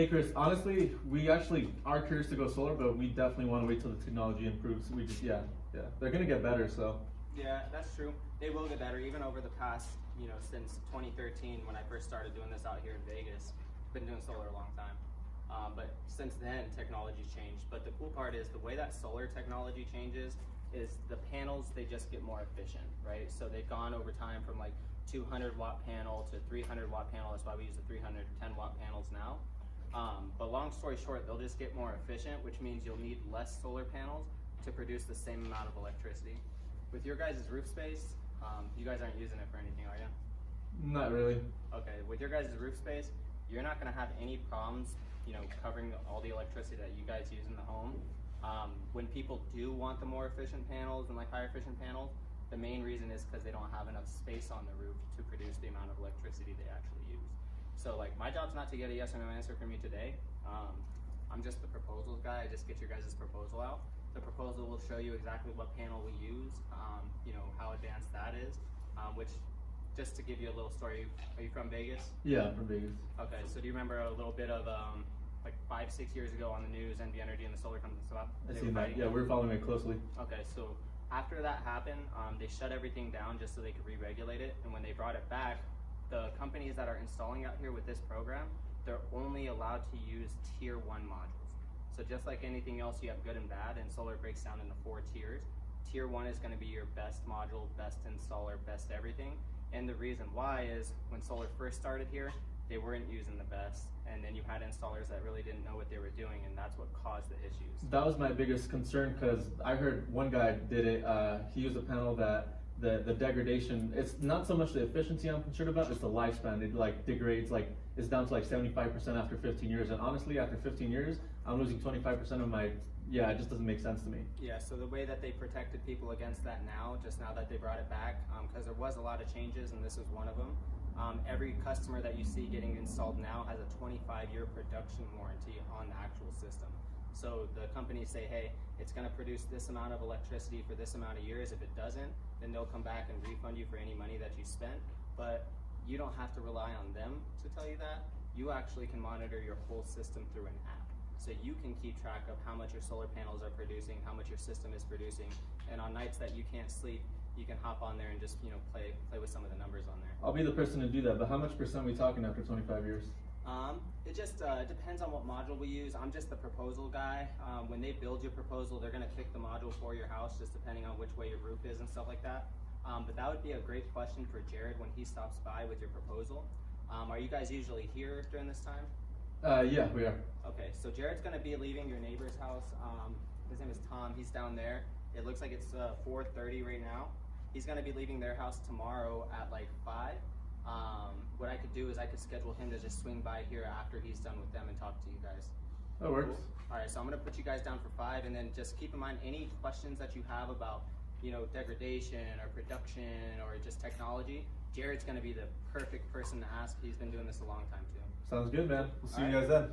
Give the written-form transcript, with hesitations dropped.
Hey Chris, honestly, we actually are curious to go solar, but we definitely want to wait till the technology improves. We just, they're gonna get better. So Yeah, that's true. They will get better, even over the past, since 2013 when I first started doing this out here in Vegas. Been doing solar a long time. But since then, technology's changed. But the cool part is the way that solar technology changes is the panels, they just get more efficient, right? So they've gone over time from like 200 watt panel to 300 watt panel. That's why we use the 310 watt panels now. But long story short, they'll just get more efficient, which means you'll need less solar panels to produce the same amount of electricity. With your guys' roof space, you guys aren't using it for anything, are you? not really. Okay, with your guys' roof space, you're not gonna have any problems, covering all the electricity that you guys use in the home. When people do want the more efficient panels and like higher efficient panels, the main reason is because they don't have enough space on the roof to produce the amount of electricity they actually use. So like my job's not to get a yes or no answer from you today. I'm just the proposals guy. I just get your guys' proposal out. The proposal will show you exactly what panel we use, how advanced that is, which, just to give you a little story, are you from Vegas? Yeah, from Vegas. Okay, so do you remember a little bit of like 5-6 years ago on the news, NV Energy and the solar company stuff? I seen that. Yeah, we're following it closely. Okay, so after that happened, they shut everything down just so they could re-regulate it. And when they brought it back, the companies that are installing out here with this program, they're only allowed to use tier 1 modules. So just like anything else, you have good and bad, and solar breaks down into 4 tiers. Tier 1 is going to be your best module, best installer, best everything. And the reason why is when solar first started here, they weren't using the best, and then you had installers that really didn't know what they were doing, and that's what caused the issues. That was my biggest concern because I heard one guy did it. He used a panel that the degradation. It's not so much the efficiency I'm concerned about. It's the lifespan. It like degrades. Like it's down to like 75% after 15 years. And honestly, after 15 years, I'm losing 25% of my. Yeah, it just doesn't make sense to me. Yeah, so the way that they protected people against that now, just now that they brought it back, because there was a lot of changes, and this is one of them. Every customer that you see getting installed now has a 25-year production warranty on the actual system. So the companies say, hey, it's going to produce this amount of electricity for this amount of years. If it doesn't, then they'll come back and refund you for any money that you spent. But you don't have to rely on them to tell you that. You actually can monitor your whole system through an app. So you can keep track of how much your solar panels are producing, how much your system is producing, and on nights that you can't sleep, you can hop on there and just play with some of the numbers on there. I'll be the person to do that, but how much percent are we talking after 25 years? It just depends on what module we use. I'm just the proposal guy. When they build your proposal, they're gonna pick the module for your house, just depending on which way your roof is and stuff like that. But that would be a great question for Jared when he stops by with your proposal. Are you guys usually here during this time? Yeah, we are. Okay, so Jared's gonna be leaving your neighbor's house. His name is Tom, he's down there. It looks like it's 4:30 right now. He's gonna be leaving their house tomorrow at like 5. What I could do is I could schedule him to just swing by here after he's done with them and talk to you guys. That works. Cool. All right, so I'm gonna put you guys down for 5, and then just keep in mind any questions that you have about, degradation or production or just technology. Jared's gonna be the perfect person to ask. He's been doing this a long time too. Sounds good, man. We'll see All you right. guys then.